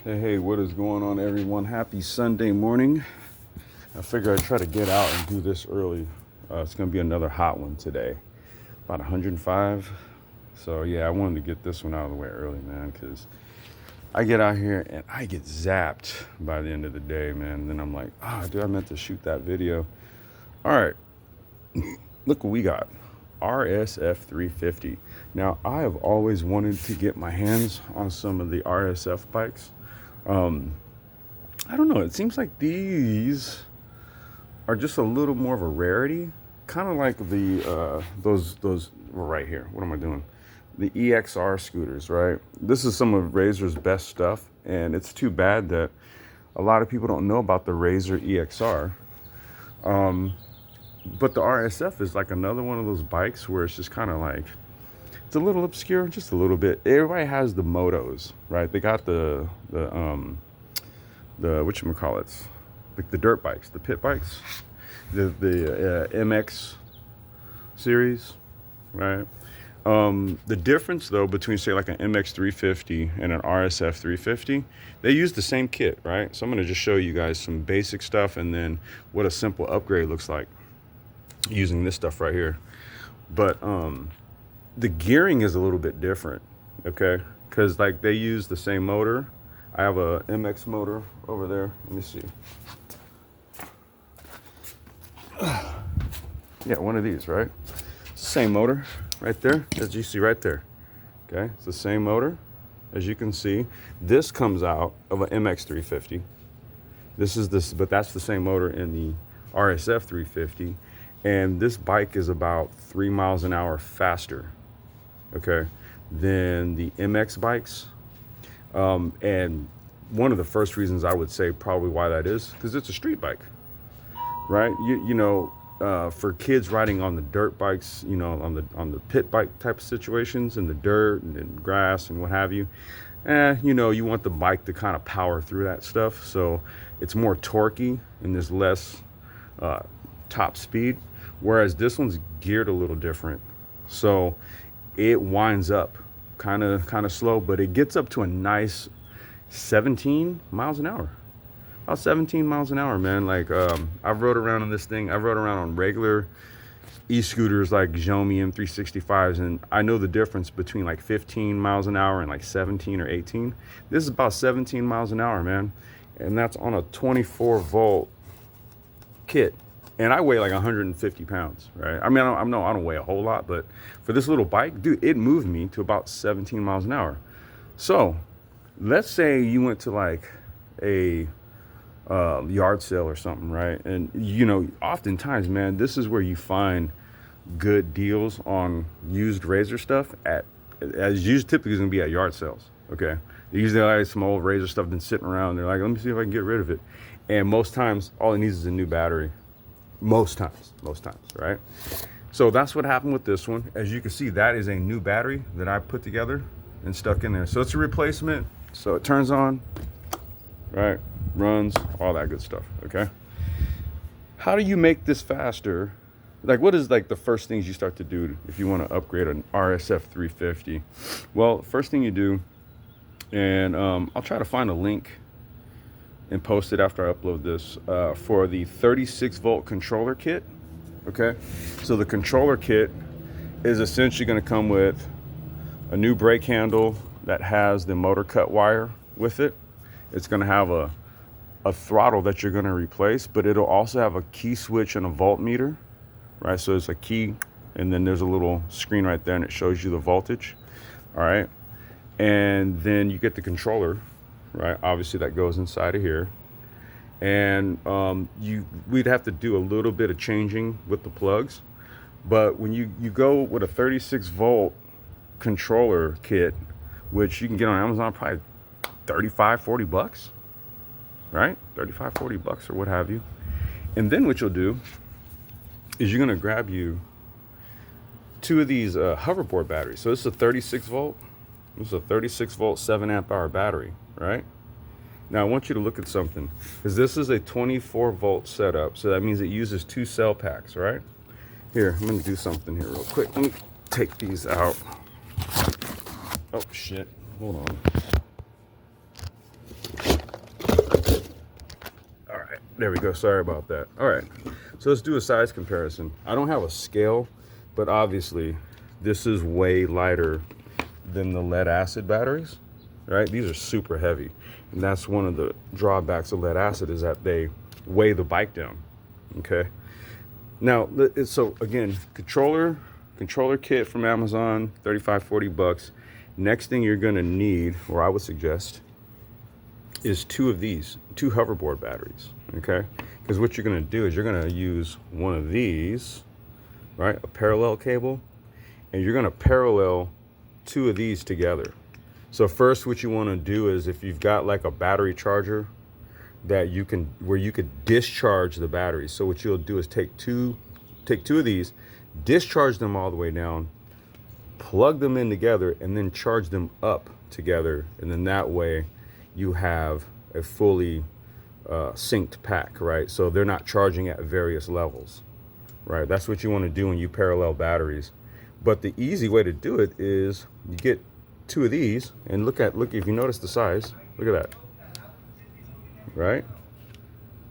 Hey, what is going on, everyone? Happy Sunday morning. I figure I'd try to get out and do this early. It's going to be another hot one today, about 105. So, yeah, I wanted to get this one out of the way early, man, because I get out here and I get zapped by the end of the day, man. And then I'm like, dude, I meant to shoot that video. All right, look what we got. RSF 350. Now, I have always wanted to get my hands on some of the RSF bikes. I don't know. It seems like these are just a little more of a rarity, kind of like the those right here. What am I doing? The EXR scooters, right? This is some of Razor's best stuff, and it's too bad that a lot of people don't know about the Razor EXR. But the RSF is like another one of those bikes where it's just kind of like, it's a little obscure, just a little bit. Everybody has the motos, right? They got the whatchamacallits, like the dirt bikes, the pit bikes, the MX series, right? The difference though between say like an MX 350 and an RSF 350, they use the same kit, right? So I'm gonna just show you guys some basic stuff and then what a simple upgrade looks like using this stuff right here. But the gearing is a little bit different, okay? Because like they use the same motor. I have a MX motor over there. Let me see. Yeah, one of these, right? Same motor right there, as you see right there. Okay, it's the same motor. As you can see, this comes out of an MX 350. This is this, but that's the same motor in the RSF 350. And this bike is about 3 miles an hour faster, okay, than the MX bikes. And one of the first reasons I would say probably why that is, because it's a street bike, right? For kids riding on the dirt bikes, on the pit bike type of situations in the dirt and grass and what have you, you want the bike to kind of power through that stuff. So it's more torquey and there's less top speed. Whereas this one's geared a little different. So it winds up kind of slow, but it gets up to a nice 17 miles an hour. About 17 miles an hour, man. Like I've rode around on this thing. I've rode around on regular e-scooters like Xiaomi M365s, and I know the difference between like 15 miles an hour and like 17 or 18. This is about 17 miles an hour, man. And that's on a 24 volt kit. And I weigh like 150 pounds, right? I mean, I don't weigh a whole lot, but for this little bike, dude, it moved me to about 17 miles an hour. So let's say you went to like a yard sale or something, right? And oftentimes, man, this is where you find good deals on used Razor stuff as used typically is gonna be at yard sales, okay? They usually like some old Razor stuff been sitting around. They're like, let me see if I can get rid of it. And most times, all it needs is a new battery. Most times, right? So that's what happened with this one. As you can see, that is a new battery that I put together and stuck in there. So it's a replacement. So it turns on, right? Runs, all that good stuff, okay? How do you make this faster? Like, what is like the first things you start to do if you want to upgrade an RSF 350? Well, first thing you do, and I'll try to find a link and post it after I upload this, for the 36 volt controller kit, okay? So the controller kit is essentially gonna come with a new brake handle that has the motor cut wire with it. It's gonna have a throttle that you're gonna replace, but it'll also have a key switch and a voltmeter, right? So it's a key, and then there's a little screen right there and it shows you the voltage, all right? And then you get the controller, right? Obviously that goes inside of here. And we'd have to do a little bit of changing with the plugs. But when you go with a 36 volt controller kit, which you can get on Amazon, probably 35, 40 bucks, right? 35, 40 bucks or what have you. And then what you'll do is you're gonna grab you 2 of these hoverboard batteries. So this is a 36 volt. This is a 36 volt 7 amp hour battery, right? Now I want you to look at something, because this is a 24 volt setup. So that means it uses 2 cell packs, right? Here, I'm gonna do something here real quick. Let me take these out. Oh shit, hold on. There we go. Sorry about that. All right. So let's do a size comparison. I don't have a scale, but obviously this is way lighter than the lead acid batteries, right? These are super heavy. And that's one of the drawbacks of lead acid, is that they weigh the bike down. Okay. Now, so again, controller kit from Amazon, 35, 40 bucks. Next thing you're going to need, or I would suggest, is two of these, two hoverboard batteries. Okay. Because what you're going to do is you're going to use one of these, right? A parallel cable, and you're going to parallel two of these together. So first, what you want to do is, if you've got like a battery charger that you can, where you could discharge the battery. So what you'll do is take two of these, discharge them all the way down, plug them in together, and then charge them up together. And then that way you have a fully synced pack, right? So they're not charging at various levels, right? That's what you want to do when you parallel batteries. But the easy way to do it is you get two of these, and look, if you notice the size, look at that, right?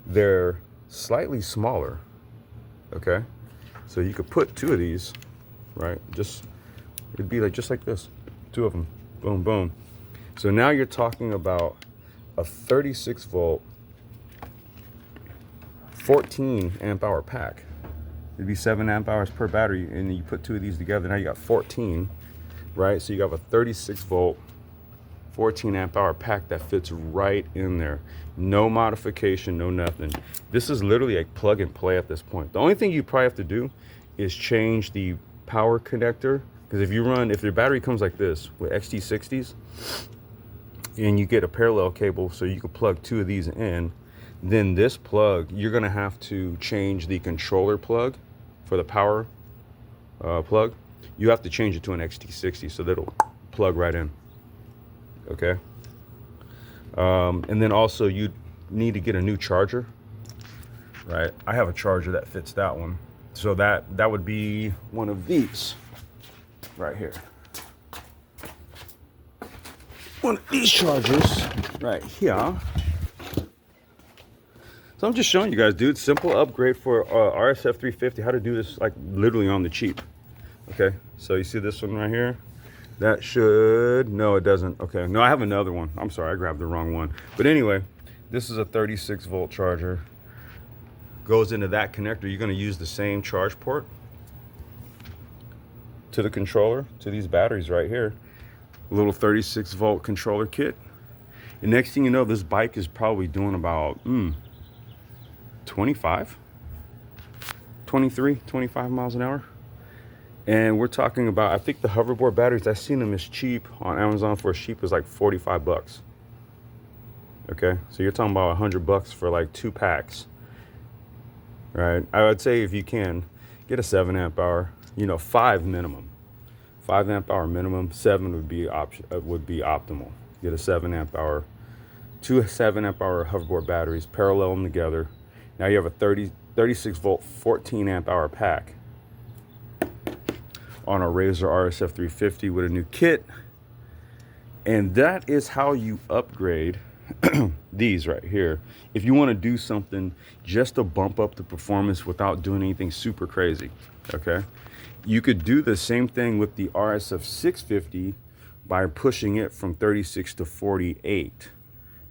They're slightly smaller, okay? So you could put two of these, right? It'd be like just like this, two of them, boom, boom. So now you're talking about a 36 volt, 14 amp hour pack. It'd be 7 amp hours per battery, and you put two of these together, now you got 14, right? So you have a 36 volt, 14 amp hour pack that fits right in there. No modification, no nothing. This is literally a plug and play at this point. The only thing you probably have to do is change the power connector, because if your battery comes like this with XT60s, and you get a parallel cable so you can plug two of these in, then this plug, you're gonna have to change the controller plug for the power plug. You have to change it to an XT60 so that'll plug right in, okay? And then also you need to get a new charger, right? I have a charger that fits that one. So that would be one of these right here. One of these chargers right here. So I'm just showing you guys, dude, simple upgrade for RSF 350, how to do this like literally on the cheap. Okay, so you see this one right here? That should, no, it doesn't. Okay, no, I have another one. I'm sorry, I grabbed the wrong one. But anyway, this is a 36 volt charger. Goes into that connector. You're gonna use the same charge port to the controller, to these batteries right here. A little 36 volt controller kit. And next thing you know, this bike is probably doing about 25, 23, 25 miles an hour. And we're talking about, I think the hoverboard batteries, I've seen them as cheap on Amazon for as cheap as like 45 bucks. Okay, so you're talking about 100 bucks for like 2 packs, right? I would say if you can, get a 7 amp hour, 5 minimum. 5 amp hour minimum, 7 would be optimal. Get a 7 amp hour, 2 7 amp hour hoverboard batteries, parallel them together. Now you have a 36 volt, 14 amp hour pack on a Razor RSF 350 with a new kit. And that is how you upgrade these right here. If you want to do something just to bump up the performance without doing anything super crazy, okay? You could do the same thing with the RSF 650 by pushing it from 36 to 48.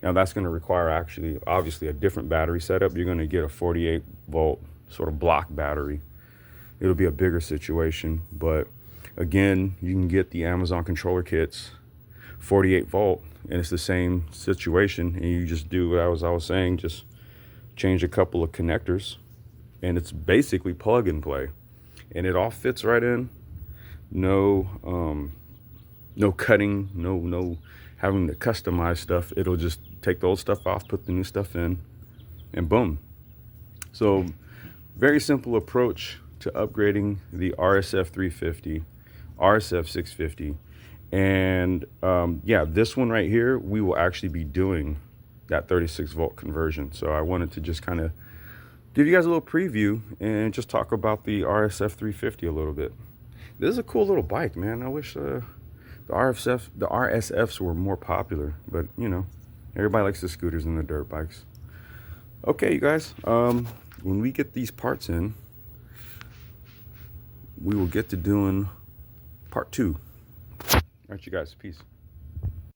Now that's going to require actually, obviously, a different battery setup. You're going to get a 48 volt sort of block battery. It'll be a bigger situation, but again, you can get the Amazon controller kits, 48 volt, and it's the same situation. And you just do what I was saying, just change a couple of connectors, and it's basically plug and play, and it all fits right in. No cutting, no having to customize stuff. It'll just take the old stuff off, put the new stuff in, and boom. So very simple approach to upgrading the RSF 350, RSF 650. And yeah, this one right here, we will actually be doing that 36 volt conversion. So I wanted to just kind of give you guys a little preview and just talk about the RSF 350 a little bit. This is a cool little bike, man. I wish the RSFs were more popular, but everybody likes the scooters and the dirt bikes. Okay, you guys, when we get these parts in, we will get to doing part 2. All right, you guys, peace.